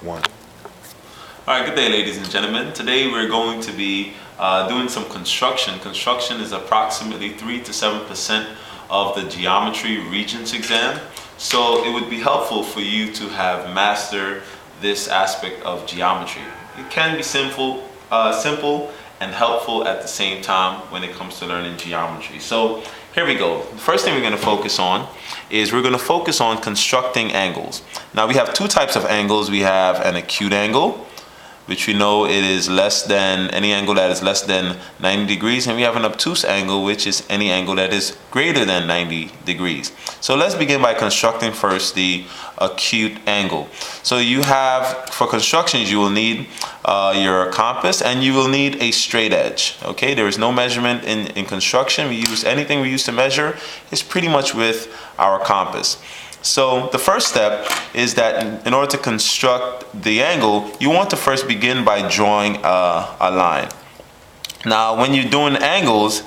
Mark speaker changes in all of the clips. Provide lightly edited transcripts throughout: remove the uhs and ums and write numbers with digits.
Speaker 1: 1.
Speaker 2: All right, good day, ladies and gentlemen. Today we're going to be doing some construction. Construction is approximately 3 to 7% of the geometry regents exam. So it would be helpful for you to have mastered this aspect of geometry. It can be simple and helpful at the same time when it comes to learning geometry. So here we go. The first thing we're going to focus on is we're going to focus on constructing angles. Now we have two types of angles. We have an acute angle, which we know it is less than any angle that is less than 90 degrees, and we have an obtuse angle, which is any angle that is greater than 90 degrees. So let's begin by constructing first the acute angle. So you have, for constructions, you will need your compass and you will need a straight edge. Okay, there is no measurement in construction. Anything we use to measure is pretty much with our compass. So the first step is that in order to construct the angle, you want to first begin by drawing a line. Now, when you're doing angles,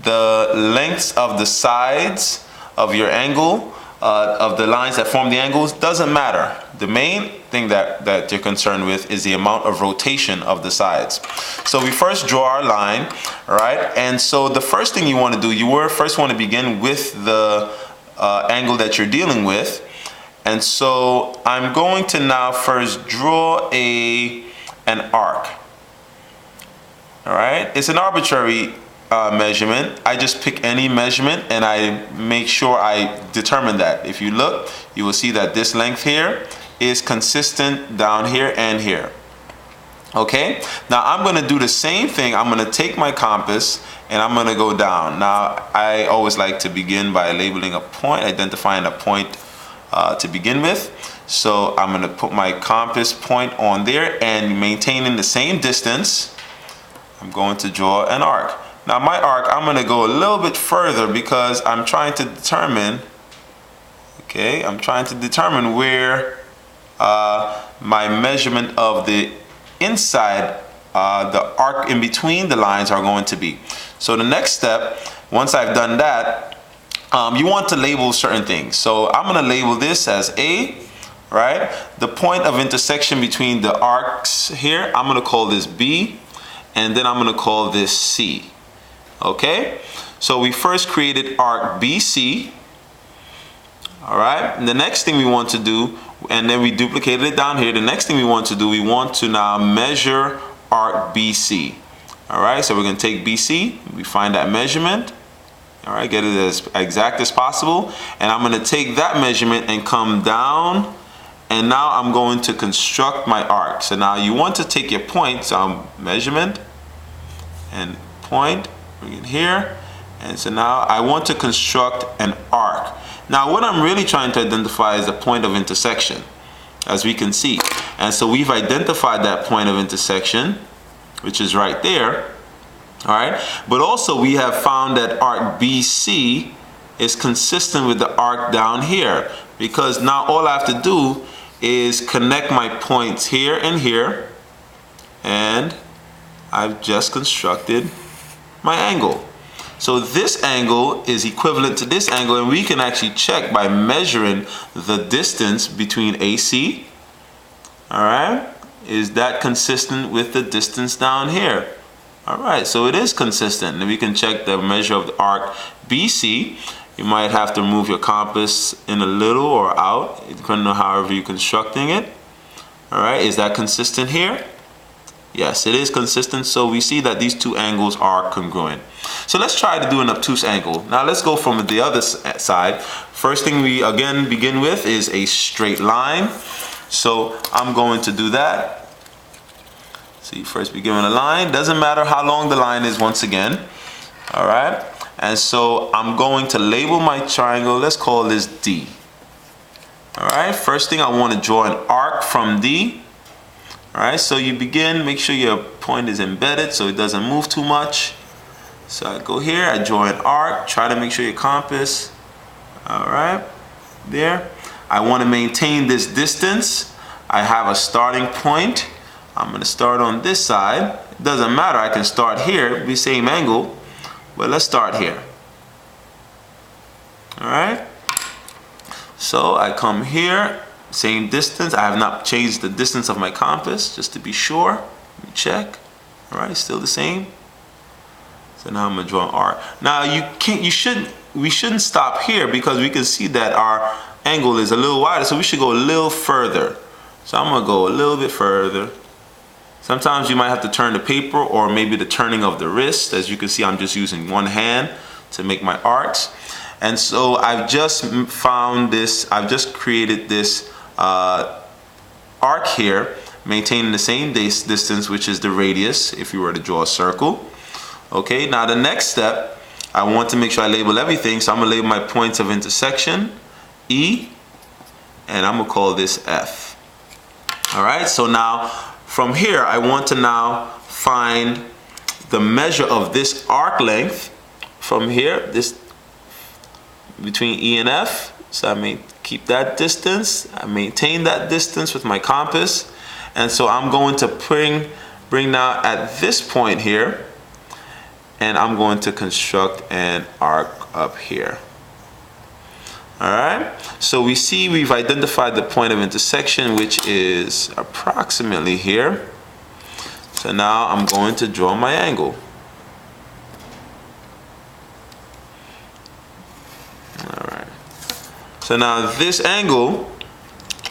Speaker 2: the lengths of the sides of your angle, of the lines that form the angles, doesn't matter. The main thing that you're concerned with is the amount of rotation of the sides. So we first draw our line, right? And so the first thing you want to do, first want to begin with the angle that you're dealing with. And so I'm going to now first draw an arc. All right, it's an arbitrary measurement. I just pick any measurement and I make sure I determine that. If you look, you will see that this length here is consistent down here and here. Okay, now I'm going to do the same thing. I'm going to take my compass and I'm going to go down. Now I always like to begin by labeling a point, identifying a point to begin with. So I'm going to put my compass point on there, and maintaining the same distance, I'm going to draw an arc. Now my arc, I'm going to go a little bit further because I'm trying to determine, where my measurement of the inside, the arc in between the lines are going to be. So the next step, once I've done that, you want to label certain things. So I'm going to label this as A, right? The point of intersection between the arcs here, I'm going to call this B, and then I'm going to call this C. Okay? So we first created arc BC. All right? And the next thing we want to do, and then we duplicated it down here. The next thing we want to do, we want to now measure arc BC. All right, so we're going to take BC, we find that measurement, all right, get it as exact as possible, and I'm going to take that measurement and come down, and now I'm going to construct my arc. So now you want to take your point, so measurement and point, bring it here, and so now I want to construct an arc. Now what I'm really trying to identify is the point of intersection, as we can see. And so we've identified that point of intersection, which is right there, all right? But also we have found that arc BC is consistent with the arc down here, because now all I have to do is connect my points here and here, and I've just constructed my angle. So this angle is equivalent to this angle, and we can actually check by measuring the distance between AC, all right? Is that consistent with the distance down here? All right, so it is consistent. And we can check the measure of the arc BC. You might have to move your compass in a little or out, depending on however you're constructing it. All right, is that consistent here? Yes, it is consistent. So we see that these two angles are congruent. So let's try to do an obtuse angle. Now let's go from the other side. First thing we again begin with is a straight line. So I'm going to do that. So you first begin with a line. Doesn't matter how long the line is, once again. All right. And so I'm going to label my triangle. Let's call this D. All right. First thing, I want to draw an arc from D. All right. So you begin, make sure your point is embedded so it doesn't move too much. So I go here, I draw an arc. Try to make sure your compass. All right. There. I want to maintain this distance. I have a starting point. I'm going to start on this side. It doesn't matter, I can start here, be same angle, but let's start here. All right. So I come here, Same distance. I have not changed the distance of my compass, just to be sure. Let me check. All right, still the same. So now I'm gonna draw an arc. Now we shouldn't stop here, because we can see that our angle is a little wider, so we should go a little further. So I'm gonna go a little bit further. Sometimes you might have to turn the paper, or maybe the turning of the wrist. As you can see, I'm just using one hand to make my arcs. And so I've just found this, I've just created this arc here, maintaining the same distance, which is the radius, if you were to draw a circle. Okay, now the next step, I want to make sure I label everything, so I'm gonna label my points of intersection, E, and I'm gonna call this F. All right, so now from here, I want to now find the measure of this arc length from here, this between E and F. So I may keep that distance, I maintain that distance with my compass, and so I'm going to bring now at this point here, and I'm going to construct an arc up here. All right, so we see we've identified the point of intersection, which is approximately here. So now I'm going to draw my angle. All right, so now this angle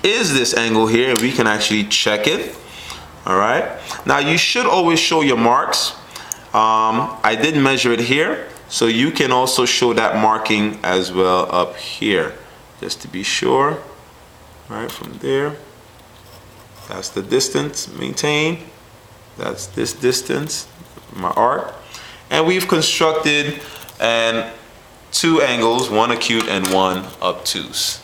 Speaker 2: is this angle here. We can actually check it. All right, now you should always show your marks. I did measure it here, so you can also show that marking as well up here, just to be sure. All right, from there, that's the distance maintained. That's this distance, my arc. And we've constructed two angles, one acute and one obtuse.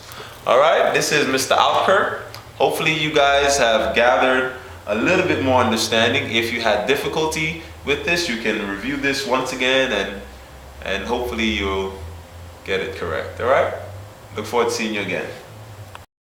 Speaker 2: All right, this is Mr. Alker. Hopefully you guys have gathered a little bit more understanding. If you had difficulty with this, you can review this once again, and hopefully you'll get it correct. All right, look forward to seeing you again.